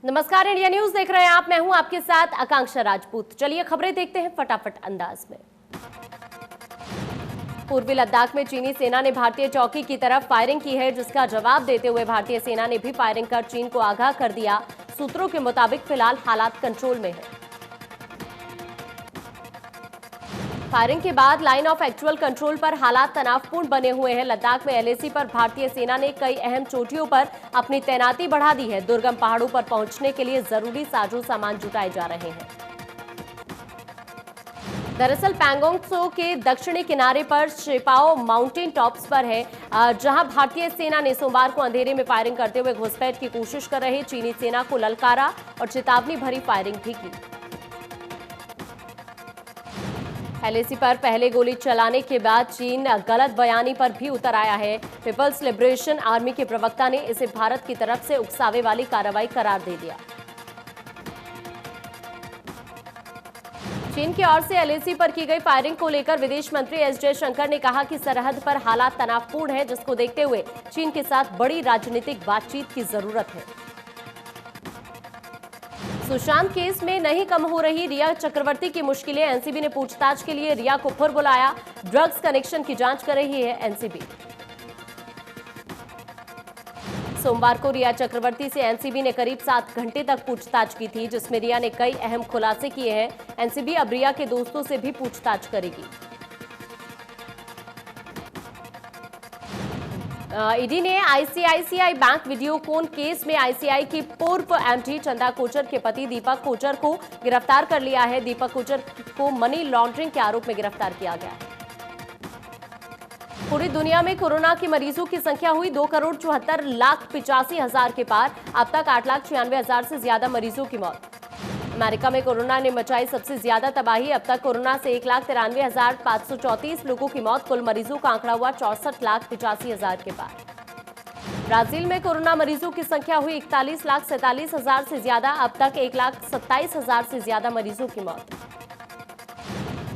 नमस्कार, India news देख रहे हैं आप। मैं हूं आपके साथ आकांक्षा राजपूत। चलिए खबरें देखते हैं फटाफट अंदाज में। पूर्वी लद्दाख में चीनी सेना ने भारतीय चौकी की तरफ फायरिंग की है, जिसका जवाब देते हुए भारतीय सेना ने भी फायरिंग कर चीन को आगाह कर दिया। सूत्रों के मुताबिक फिलहाल हालात कंट्रोल में है। फायरिंग के बाद लाइन ऑफ एक्चुअल कंट्रोल पर हालात तनावपूर्ण बने हुए हैं। लद्दाख में एलएसी पर भारतीय सेना ने कई अहम चोटियों पर अपनी तैनाती बढ़ा दी है। दुर्गम पहाड़ों पर पहुंचने के लिए जरूरी साजो सामान जुटाए जा रहे हैं। दरअसल पैंगोंग त्सो के दक्षिणी किनारे पर शेपाओ माउंटेन टॉप्स पर है, जहां भारतीय सेना ने सोमवार को अंधेरे में फायरिंग करते हुए घुसपैठ की कोशिश कर रहे चीनी सेना को ललकारा और चेतावनी भरी फायरिंग भी की। एलएसी पर पहले गोली चलाने के बाद चीन गलत बयानी पर भी उतर आया है। पीपल्स लिबरेशन आर्मी के प्रवक्ता ने इसे भारत की तरफ से उकसावे वाली कार्रवाई करार दे दिया। चीन की ओर से एलएसी पर की गई फायरिंग को लेकर विदेश मंत्री एस जयशंकर ने कहा कि सरहद पर हालात तनावपूर्ण हैं, जिसको देखते हुए चीन के साथ बड़ी राजनीतिक बातचीत की जरूरत है। सुशांत केस में नहीं कम हो रही रिया चक्रवर्ती की मुश्किलें। एनसीबी ने पूछताछ के लिए रिया को फिर बुलाया। ड्रग्स कनेक्शन की जांच कर रही है एनसीबी। सोमवार को रिया चक्रवर्ती से एनसीबी ने करीब 7 घंटे तक पूछताछ की थी, जिसमें रिया ने कई अहम खुलासे किए हैं। एनसीबी अब रिया के दोस्तों से भी पूछताछ करेगी। ईडी ने आईसीआईसीआई बैंक वीडियोकॉन केस में आईसीआई की पूर्व एमडी चंदा कोचर के पति दीपक कोचर को गिरफ्तार कर लिया है। दीपक कोचर को मनी लॉन्ड्रिंग के आरोप में गिरफ्तार किया गया है। पूरी दुनिया में कोरोना के मरीजों की संख्या हुई 2,74,85,000 के पार। अब तक 8,96,000 से ज्यादा मरीजों की मौत। अमेरिका में कोरोना ने मचाई सबसे ज्यादा तबाही। अब तक कोरोना से 1,93,534 लोगों की मौत। कुल मरीजों का आंकड़ा हुआ 64,85,000 के पार। ब्राजील में कोरोना मरीजों की संख्या हुई 41,47,000 से ज्यादा। अब तक 1,27,000 से ज्यादा मरीजों की मौत।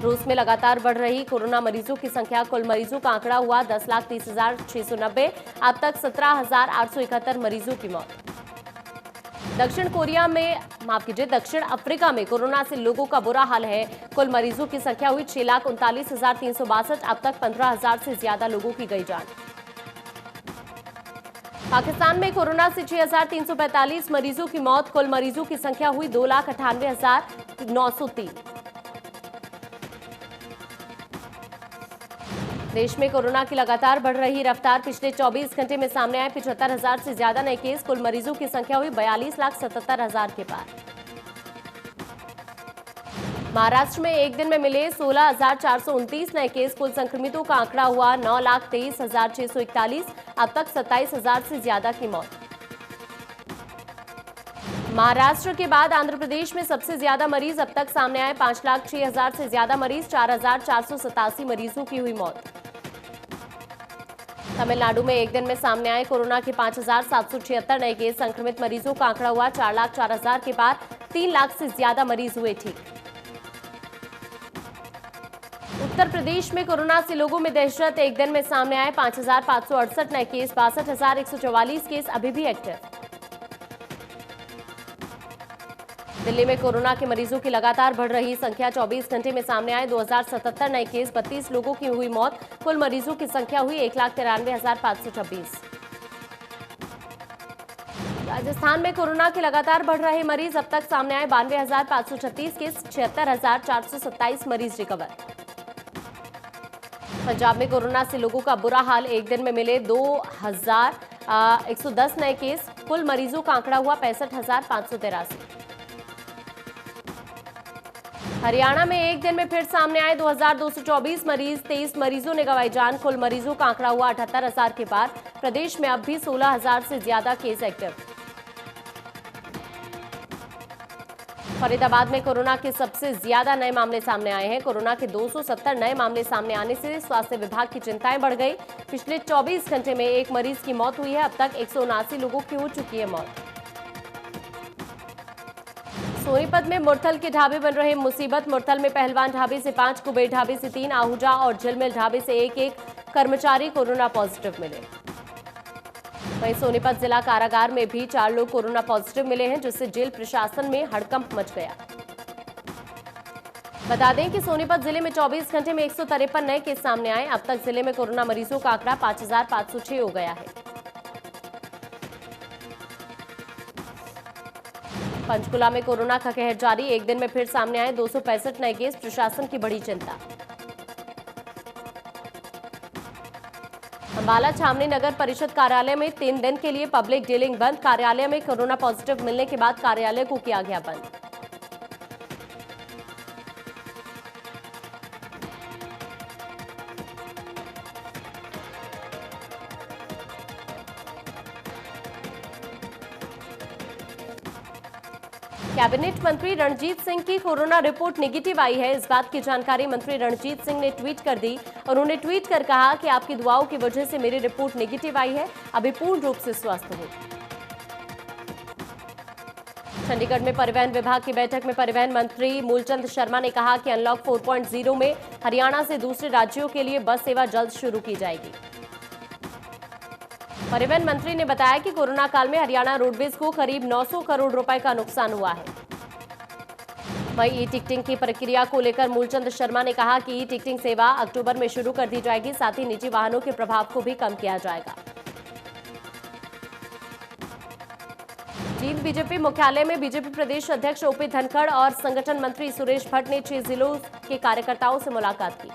रूस में लगातार बढ़ रही कोरोना मरीजों की संख्या। कुल मरीजों का आंकड़ा हुआ 10,30,690। अब तक 17,871 मरीजों की मौत। दक्षिण अफ्रीका में कोरोना से लोगों का बुरा हाल है। कुल मरीजों की संख्या हुई 6,39,362। अब तक 15,000 से ज्यादा लोगों की गई जान। पाकिस्तान में कोरोना से 6,345 मरीजों की मौत। कुल मरीजों की संख्या हुई 2,98,903। देश में कोरोना की लगातार बढ़ रही रफ्तार। पिछले 24 घंटे में सामने आए 75,000 से ज्यादा नए केस। कुल मरीजों की संख्या हुई 42,77,000 के पार। महाराष्ट्र में एक दिन में मिले 16,429 नए केस। कुल संक्रमितों का आंकड़ा हुआ 9,23,641। अब तक 27,000 से ज्यादा की मौत। महाराष्ट्र के बाद आंध्र प्रदेश में सबसे ज्यादा मरीज अब तक सामने आए। 5,06,000 से ज्यादा मरीज। 4,487 मरीजों की हुई मौत। तमिलनाडु में एक दिन में सामने आए कोरोना के 5,776 नए केस। संक्रमित मरीजों का आंकड़ा हुआ 4,04,000 के पार। 3 लाख से ज्यादा मरीज हुए ठीक। उत्तर प्रदेश में कोरोना से लोगों में दहशत। एक दिन में सामने आए 5,568 नए केस। 62,144 केस अभी भी एक्टिव। दिल्ली में कोरोना के मरीजों की लगातार बढ़ रही संख्या। 24 घंटे में सामने आए 2,077 नए केस। 32 लोगों की हुई मौत। कुल मरीजों की संख्या हुई 1,93,526। राजस्थान में कोरोना के लगातार बढ़ रहे मरीज। अब तक सामने आए 92,536 केस। 76,427 मरीज रिकवर। पंजाब में कोरोना से लोगों का बुरा हाल। एक दिन में मिले 2,110 नए केस। कुल मरीजों का आंकड़ा हुआ 65,583। हरियाणा में एक दिन में फिर सामने आए 2,224 मरीज। 23 मरीजों ने गंवाई जान। कुल मरीजों का आंकड़ा हुआ 78,000 के पार। प्रदेश में अब भी 16,000 से ज्यादा केस एक्टिव। फरीदाबाद में कोरोना के सबसे ज्यादा नए मामले सामने आए हैं। कोरोना के 270 नए मामले सामने आने से स्वास्थ्य विभाग की चिंताएं बढ़ गई। पिछले 24 घंटे में एक मरीज की मौत हुई है। अब तक 179 लोगों की हो चुकी है मौत। सोनीपत में मुरथल के ढाबे बन रहे मुसीबत। मुरथल में पहलवान ढाबे से 5, कुबेर ढाबे से 3, आहूजा और झिलमिल ढाबे से एक कर्मचारी कोरोना पॉजिटिव मिले। वहीं सोनीपत जिला कारागार में भी 4 लोग कोरोना पॉजिटिव मिले हैं, जिससे जेल प्रशासन में हड़कंप मच गया। बता दें कि सोनीपत जिले में 24 घंटे में 153 नए केस सामने आए। अब तक जिले में कोरोना मरीजों का आंकड़ा 5506 हो गया है। पंचकुला में कोरोना का कहर जारी, एक दिन में फिर सामने आए 265 नए केस, प्रशासन की बड़ी चिंता। अंबाला छावनी नगर परिषद कार्यालय में 3 दिन के लिए पब्लिक डीलिंग बंद। कार्यालय में कोरोना पॉजिटिव मिलने के बाद कार्यालय को किया गया बंद। कैबिनेट मंत्री रणजीत सिंह की कोरोना रिपोर्ट नेगेटिव आई है। इस बात की जानकारी मंत्री रणजीत सिंह ने ट्वीट कर दी। उन्होंने ट्वीट कर कहा कि आपकी दुआओं की वजह से मेरी रिपोर्ट नेगेटिव आई है, अभी पूर्ण रूप से स्वस्थ हूं। चंडीगढ़ में परिवहन विभाग की बैठक में परिवहन मंत्री मूलचंद शर्मा ने कहा कि अनलॉक 4.0 में हरियाणा से दूसरे राज्यों के लिए बस सेवा जल्द शुरू की जाएगी। परिवहन मंत्री ने बताया कि कोरोना काल में हरियाणा रोडवेज को करीब 900 करोड़ रुपए का नुकसान हुआ है। वहीं ई टिकटिंग की प्रक्रिया को लेकर मूलचंद शर्मा ने कहा कि ई टिकटिंग सेवा अक्टूबर में शुरू कर दी जाएगी, साथ ही निजी वाहनों के प्रभाव को भी कम किया जाएगा। जींद बीजेपी मुख्यालय में बीजेपी प्रदेश अध्यक्ष ओपी धनखड़ और संगठन मंत्री सुरेश भट्ट ने 6 जिलों के कार्यकर्ताओं से मुलाकात की।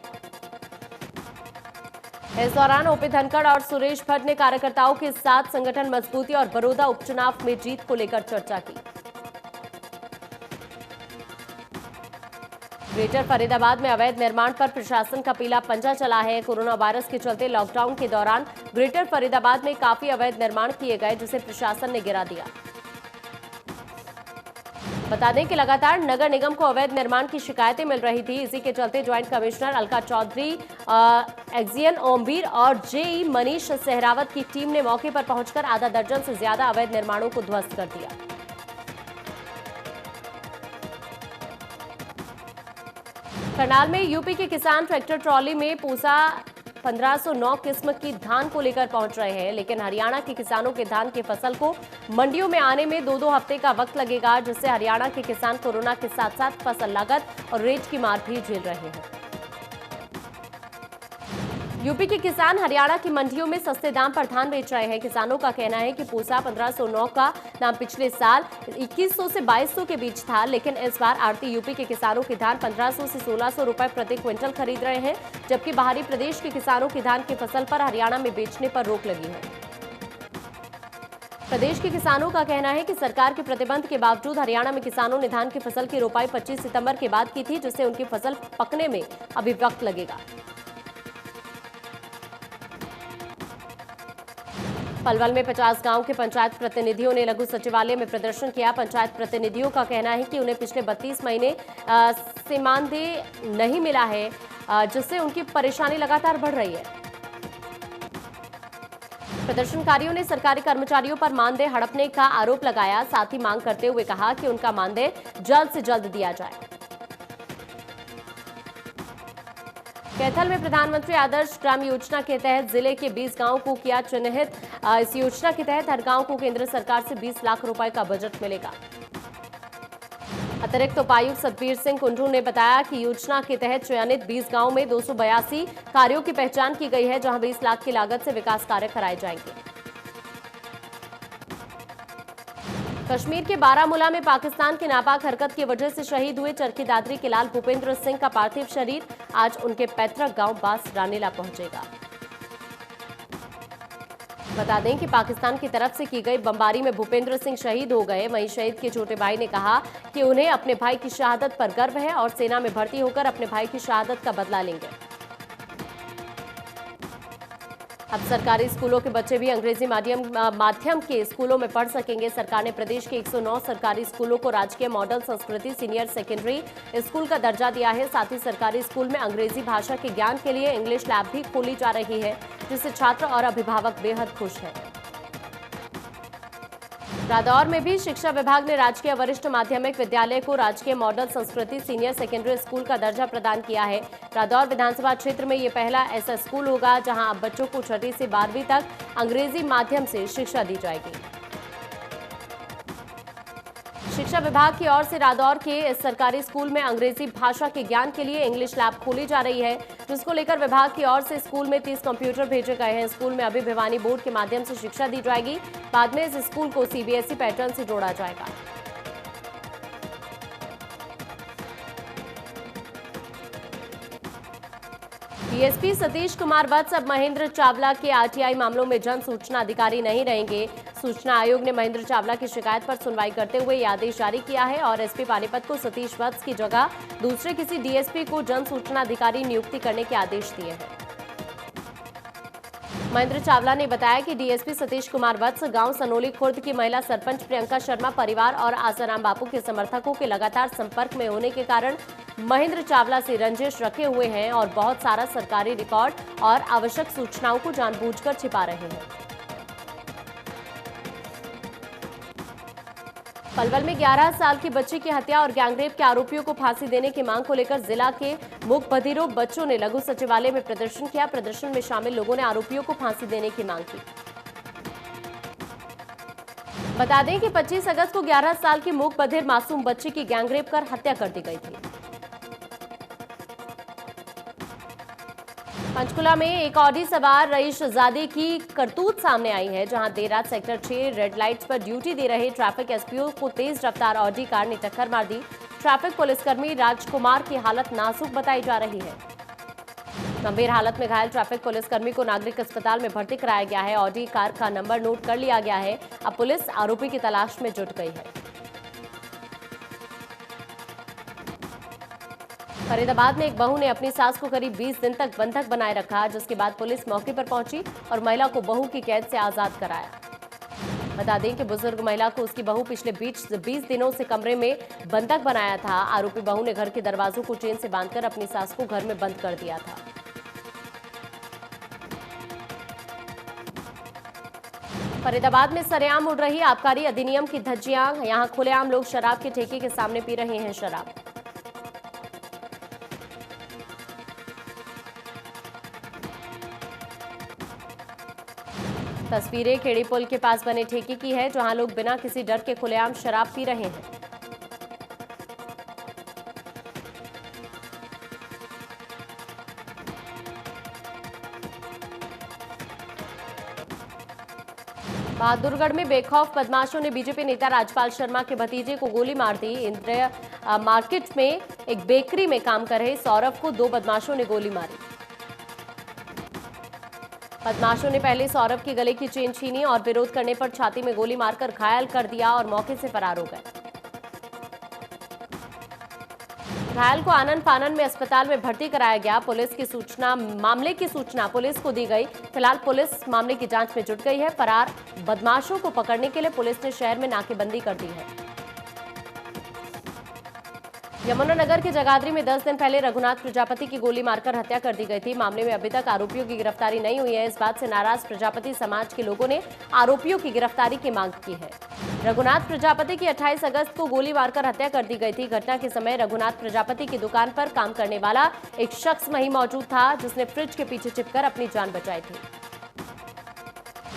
इस दौरान ओपी धनखड़ और सुरेश भट्ट ने कार्यकर्ताओं के साथ संगठन मजबूती और बड़ौदा उपचुनाव में जीत को लेकर चर्चा की। ग्रेटर फरीदाबाद में अवैध निर्माण पर प्रशासन का पीला पंजा चला है। कोरोना वायरस के चलते लॉकडाउन के दौरान ग्रेटर फरीदाबाद में काफी अवैध निर्माण किए गए, जिसे प्रशासन ने गिरा दिया। बता दें कि लगातार नगर निगम को अवैध निर्माण की शिकायतें मिल रही थी। इसी के चलते ज्वाइंट कमिश्नर अलका चौधरी, एक्जियन ओमवीर और जेई मनीष सहरावत की टीम ने मौके पर पहुंचकर आधा दर्जन से ज्यादा अवैध निर्माणों को ध्वस्त कर दिया। करनाल में यूपी के किसान ट्रैक्टर ट्रॉली में पूसा 1509 किस्म की धान को लेकर पहुंच रहे हैं, लेकिन हरियाणा के किसानों के धान की फसल को मंडियों में आने में 2-2 हफ्ते का वक्त लगेगा, जिससे हरियाणा के किसान कोरोना के साथ साथ फसल लागत और रेट की मार भी झेल रहे हैं। यूपी के किसान हरियाणा की मंडियों में सस्ते दाम पर धान बेच रहे हैं। किसानों का कहना है कि पूसा 1509 का दाम पिछले साल 2100 से 2200 के बीच था, लेकिन इस बार आड़ती यूपी के किसानों के धान 1500 से 1600 रुपए प्रति क्विंटल खरीद रहे हैं, जबकि बाहरी प्रदेश के किसानों की धान की फसल पर हरियाणा में बेचने पर रोक लगी है। प्रदेश के किसानों का कहना है कि सरकार के प्रतिबंध के बावजूद हरियाणा में किसानों ने धान की फसल की रोपाई 25 सितंबर के बाद की थी, जिससे उनकी फसल पकने में अभी वक्त लगेगा। पलवल में 50 गांव के पंचायत प्रतिनिधियों ने लघु सचिवालय में प्रदर्शन किया। पंचायत प्रतिनिधियों का कहना है कि उन्हें पिछले 32 महीने से मानदेय नहीं मिला है, जिससे उनकी परेशानी लगातार बढ़ रही है। प्रदर्शनकारियों ने सरकारी कर्मचारियों पर मानदेय हड़पने का आरोप लगाया, साथ ही मांग करते हुए कहा कि उनका मानदेय जल्द से जल्द दिया जाए। कैथल में प्रधानमंत्री आदर्श ग्राम योजना के तहत जिले के 20 गांवों को किया चिन्हित। इस योजना के तहत हर गांव को केंद्र सरकार से 20 लाख रुपए का बजट मिलेगा। अतिरिक्त उपायुक्त सतबीर सिंह कुंडू ने बताया कि योजना के तहत चयनित 20 गांवों में 282 कार्यों की पहचान की गई है, जहां 20 लाख की लागत से विकास कार्य कराए जाएंगे। कश्मीर के बारामूला में पाकिस्तान की नापाक हरकत की वजह से शहीद हुए चरखी दादरी के लाल भूपेंद्र सिंह का पार्थिव शरीर आज उनके पैतृक गांव बास रानीला पहुंचेगा। बता दें कि पाकिस्तान की तरफ से की गई बमबारी में भूपेंद्र सिंह शहीद हो गए। वहीं शहीद के छोटे भाई ने कहा कि उन्हें अपने भाई की शहादत पर गर्व है और सेना में भर्ती होकर अपने भाई की शहादत का बदला लेंगे। अब सरकारी स्कूलों के बच्चे भी अंग्रेजी माध्यम के स्कूलों में पढ़ सकेंगे। सरकार ने प्रदेश के 109 सरकारी स्कूलों को राजकीय मॉडल संस्कृति सीनियर सेकेंडरी स्कूल का दर्जा दिया है। साथ ही सरकारी स्कूल में अंग्रेजी भाषा के ज्ञान के लिए इंग्लिश लैब भी खोली जा रही है, जिससे छात्र और अभिभावक बेहद खुश हैं। रादौर में भी शिक्षा विभाग ने राजकीय वरिष्ठ माध्यमिक विद्यालय को राजकीय मॉडल संस्कृति सीनियर सेकेंडरी स्कूल का दर्जा प्रदान किया है। रादौर विधानसभा क्षेत्र में ये पहला ऐसा स्कूल होगा जहां अब बच्चों को छठी से 12वीं तक अंग्रेजी माध्यम से शिक्षा दी जाएगी। शिक्षा विभाग की ओर से रादौर के इस सरकारी स्कूल में अंग्रेजी भाषा के ज्ञान के लिए इंग्लिश लैब खोली जा रही है, जिसको लेकर विभाग की ओर से स्कूल में 30 कंप्यूटर भेजे गए हैं। स्कूल में अभी भिवानी बोर्ड के माध्यम से शिक्षा दी जाएगी। बाद में इस स्कूल को सीबीएसई पैटर्न से जोड़ा जाएगा। डीएसपी सतीश कुमार वत्स अब महेंद्र चावला के आरटीआई मामलों में जन सूचना अधिकारी नहीं रहेंगे। सूचना आयोग ने महेंद्र चावला की शिकायत पर सुनवाई करते हुए यह आदेश जारी किया है और एसपी पानीपत को सतीश वत्स की जगह दूसरे किसी डीएसपी को जन सूचना अधिकारी नियुक्ति करने के आदेश दिए हैं। महेंद्र चावला ने बताया कि डीएसपी सतीश कुमार वत्स गांव सनोली खुर्द की महिला सरपंच प्रियंका शर्मा परिवार और आसाराम बापू के समर्थकों के लगातार संपर्क में होने के कारण महेंद्र चावला से रंजिश रखे हुए हैं और बहुत सारा सरकारी रिकॉर्ड और आवश्यक सूचनाओं को जानबूझकर छिपा रहे हैं। पलवल में 11 साल की बच्ची की हत्या और गैंगरेप के आरोपियों को फांसी देने की मांग को लेकर जिला के मूक बधिरों बच्चों ने लघु सचिवालय में प्रदर्शन किया। प्रदर्शन में शामिल लोगों ने आरोपियों को फांसी देने की मांग की। बता दें कि 25 अगस्त को 11 साल की मूक बधिर मासूम बच्ची की गैंगरेप कर हत्या कर दी गई थी। पंचकुला में एक ऑडी सवार रईसजादे की करतूत सामने आई है, जहां देर रात सेक्टर 6 रेड लाइट्स पर ड्यूटी दे रहे ट्रैफिक एसपीओ को तेज रफ्तार ऑडी कार ने टक्कर मार दी। ट्रैफिक पुलिसकर्मी राजकुमार की हालत नाजुक बताई जा रही है। गंभीर हालत में घायल ट्रैफिक पुलिसकर्मी को नागरिक अस्पताल में भर्ती कराया गया है। ऑडी कार का नंबर नोट कर लिया गया है। अब पुलिस आरोपी की तलाश में जुट गई है। फरीदाबाद में एक बहू ने अपनी सास को करीब 20 दिन तक बंधक बनाए रखा, जिसके बाद पुलिस मौके पर पहुंची और महिला को बहू की कैद से आजाद कराया। बता दें कि बुजुर्ग महिला को उसकी बहू पिछले 20 दिनों से कमरे में बंधक बनाया था। आरोपी बहू ने घर के दरवाजों को चेन से बांधकर अपनी सास को घर में बंद कर दिया था। फरीदाबाद में सरेआम उड़ रही आबकारी अधिनियम की धज्जियां। यहां खुलेआम लोग शराब के ठेके के सामने पी रहे हैं शराब। तस्वीरें खेड़ी पुल के पास बने ठेके की है, जहां लोग बिना किसी डर के खुलेआम शराब पी रहे हैं। बहादुरगढ़ में बेखौफ बदमाशों ने बीजेपी नेता राजपाल शर्मा के भतीजे को गोली मार दी। इंद्रिया मार्केट में एक बेकरी में काम कर रहे सौरभ को 2 बदमाशों ने गोली मारी। बदमाशों ने पहले सौरभ की गले की चेन छीनी और विरोध करने पर छाती में गोली मारकर घायल कर दिया और मौके से फरार हो गए। घायल को आनन फानन में अस्पताल में भर्ती कराया गया। मामले की सूचना पुलिस को दी गई। फिलहाल पुलिस मामले की जांच में जुट गई है। फरार बदमाशों को पकड़ने के लिए पुलिस ने शहर में नाकेबंदी कर दी है। यमुनानगर के जगाधरी में 10 दिन पहले रघुनाथ प्रजापति की गोली मारकर हत्या कर दी गई थी। मामले में अभी तक आरोपियों की गिरफ्तारी नहीं हुई है। इस बात से नाराज प्रजापति समाज के लोगों ने आरोपियों की गिरफ्तारी की मांग की है। रघुनाथ प्रजापति की 28 अगस्त को गोली मारकर हत्या कर दी गई थी। घटना के समय रघुनाथ प्रजापति की दुकान पर काम करने वाला एक शख्स वहीं मौजूद था, जिसने फ्रिज के पीछे छिपकर अपनी जान बचाई थी।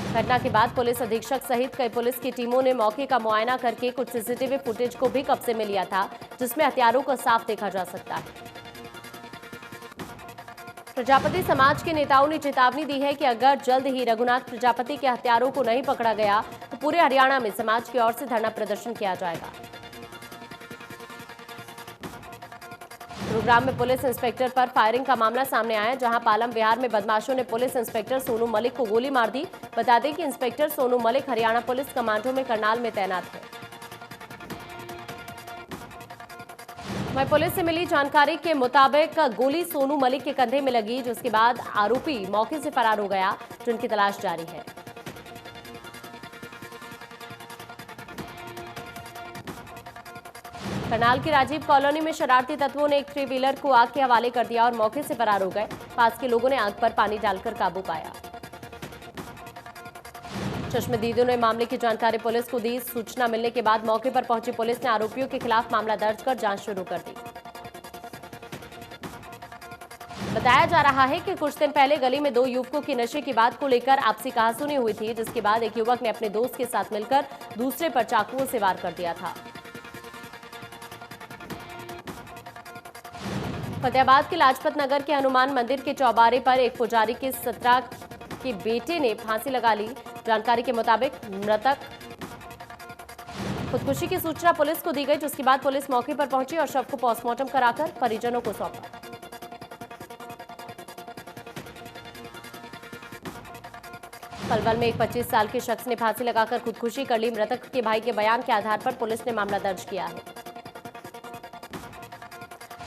घटना के बाद पुलिस अधीक्षक सहित कई पुलिस की टीमों ने मौके का मुआयना करके कुछ सीसीटीवी फुटेज को भी कब्जे में लिया था, जिसमें हथियारों को साफ देखा जा सकता है। प्रजापति समाज के नेताओं ने चेतावनी दी है कि अगर जल्द ही रघुनाथ प्रजापति के हत्यारों को नहीं पकड़ा गया तो पूरे हरियाणा में समाज की ओर से धरना प्रदर्शन किया जाएगा। गुरुग्राम में पुलिस इंस्पेक्टर पर फायरिंग का मामला सामने आया, जहां पालम बिहार में बदमाशों ने पुलिस इंस्पेक्टर सोनू मलिक को गोली मार दी। बता दें कि inspector Sonu Malik Haryana police commando में करनाल में तैनात है। वहीं पुलिस से मिली जानकारी के मुताबिक गोली सोनू मलिक के कंधे में लगी, जिसके बाद आरोपी मौके से फरार हो गया, जिनकी तलाश जारी है। करनाल की राजीव कॉलोनी में शरारती तत्वों ने एक 3 व्हीलर को आग के हवाले कर दिया और मौके से फरार हो गए। पास के लोगों ने आग पर पानी डालकर काबू पाया। चश्मदीदों ने मामले की जानकारी पुलिस को दी। सूचना मिलने के बाद मौके पर पहुंची पुलिस ने आरोपियों के खिलाफ मामला दर्ज कर जांच शुरू कर दी। बताया जा रहा है कि कुछ दिन पहले गली में 2 युवकों की नशे की बात को लेकर आपसी कहासुनी हुई थी, जिसके बाद एक युवक ने अपने दोस्त के साथ मिलकर दूसरे पर चाकुओं से वार कर दिया था। फतेहाबाद के लाजपत नगर के हनुमान मंदिर के चौबारे पर एक पुजारी के 17 के बेटे ने फांसी लगा ली। जानकारी के मुताबिक मृतक खुदकुशी की सूचना पुलिस को दी गई, जिसके बाद पुलिस मौके पर पहुंची और शव को पोस्टमार्टम कराकर परिजनों को सौंपा। पलवल में एक 25 साल के शख्स ने फांसी लगाकर खुदकुशी कर ली। मृतक के भाई के बयान के आधार पर पुलिस ने मामला दर्ज किया है।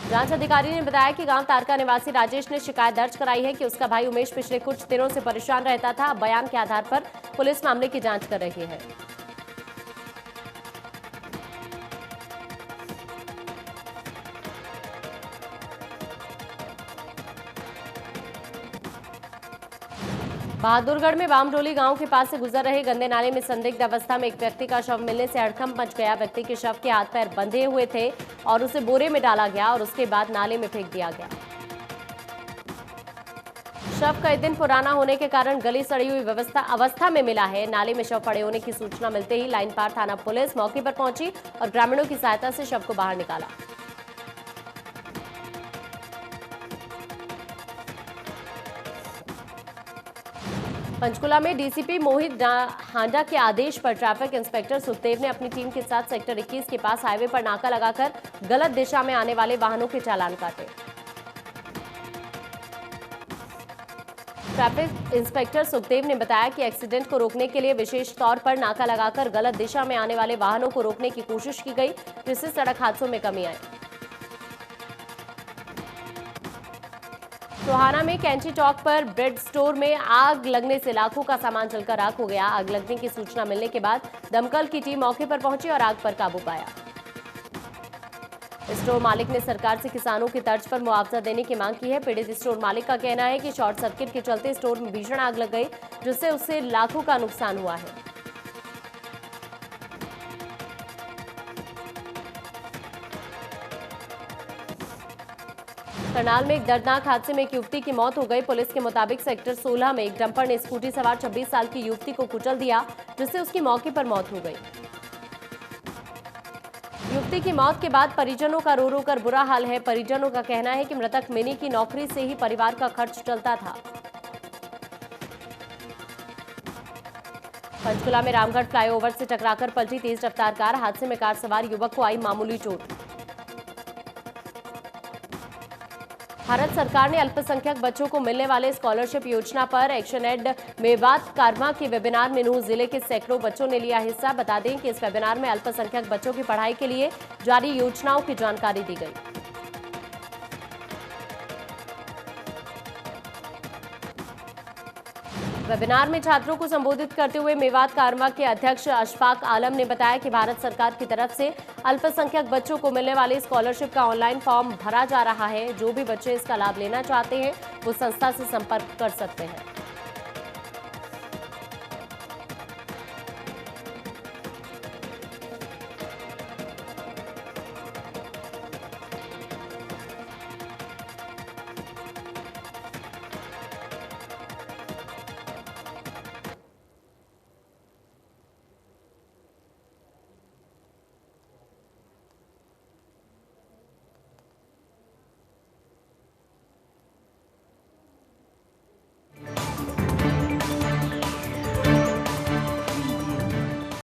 जांच अधिकारी ने बताया कि गांव तारका निवासी राजेश ने शिकायत दर्ज कराई है कि उसका भाई उमेश पिछले कुछ दिनों से परेशान रहता था। बयान के आधार पर पुलिस मामले की जांच कर रही है। बहादुरगढ़ में बामडोली गांव के पास से गुजर रहे गंदे नाले में संदिग्ध अवस्था में एक व्यक्ति का शव मिलने से हड़कंप मच गया। व्यक्ति के शव के हाथ पैर बंधे हुए थे और उसे बोरे में डाला गया और उसके बाद नाले में फेंक दिया गया। शव कई दिन पुराना होने के कारण गली सड़ी हुई अवस्था में मिला है। नाले में शव पड़े होने की सूचना मिलते ही लाइन पार थाना पुलिस मौके पर पहुंची और ग्रामीणों की सहायता से शव को बाहर निकाला। पंचकुला में डीसीपी मोहित हांडा के आदेश पर ट्रैफिक इंस्पेक्टर सुखदेव ने अपनी टीम के साथ सेक्टर 21 के पास हाईवे पर नाका लगाकर गलत दिशा में आने वाले वाहनों के चालान काटे। ट्रैफिक इंस्पेक्टर सुखदेव ने बताया कि एक्सीडेंट को रोकने के लिए विशेष तौर पर नाका लगाकर गलत दिशा में आने वाले वाहनों को रोकने की कोशिश की गई, जिससे सड़क हादसों में कमी आई। टोहाना में कैंची चौक पर ब्रेड स्टोर में आग लगने से लाखों का सामान जलकर राख हो गया। आग लगने की सूचना मिलने के बाद दमकल की टीम मौके पर पहुंची और आग पर काबू पाया। स्टोर मालिक ने सरकार से किसानों की तर्ज पर मुआवजा देने की मांग की है। पीड़ित स्टोर मालिक का कहना है कि शॉर्ट सर्किट के चलते स्टोर में भीषण आग लग गई, जिससे उसे लाखों का नुकसान हुआ है। करनाल में एक दर्दनाक हादसे में एक युवती की मौत हो गई। पुलिस के मुताबिक सेक्टर 16 में एक डंपर ने स्कूटी सवार 26 साल की युवती को कुचल दिया, जिससे उसकी मौके पर मौत हो गई। युवती की मौत के बाद परिजनों का रो रो कर बुरा हाल है। परिजनों का कहना है कि मृतक मिनी की नौकरी से ही परिवार का खर्च चलता था। पंचकुला में रामगढ़ फ्लाईओवर से टकराकर पलटी तेज रफ्तार कार। हादसे में कार सवार युवक को आई मामूली चोट। भारत सरकार ने अल्पसंख्यक बच्चों को मिलने वाले स्कॉलरशिप योजना पर एक्शन एड मेवात कारवा के वेबिनार में नूंह जिले के सैकड़ों बच्चों ने लिया हिस्सा। बता दें कि इस वेबिनार में अल्पसंख्यक बच्चों की पढ़ाई के लिए जारी योजनाओं की जानकारी दी गई। वेबिनार में छात्रों को संबोधित करते हुए मेवात कारवा के अध्यक्ष अशफाक आलम ने बताया कि भारत सरकार की तरफ से अल्पसंख्यक बच्चों को मिलने वाली स्कॉलरशिप का ऑनलाइन फॉर्म भरा जा रहा है। जो भी बच्चे इसका लाभ लेना चाहते हैं वो संस्था से संपर्क कर सकते हैं।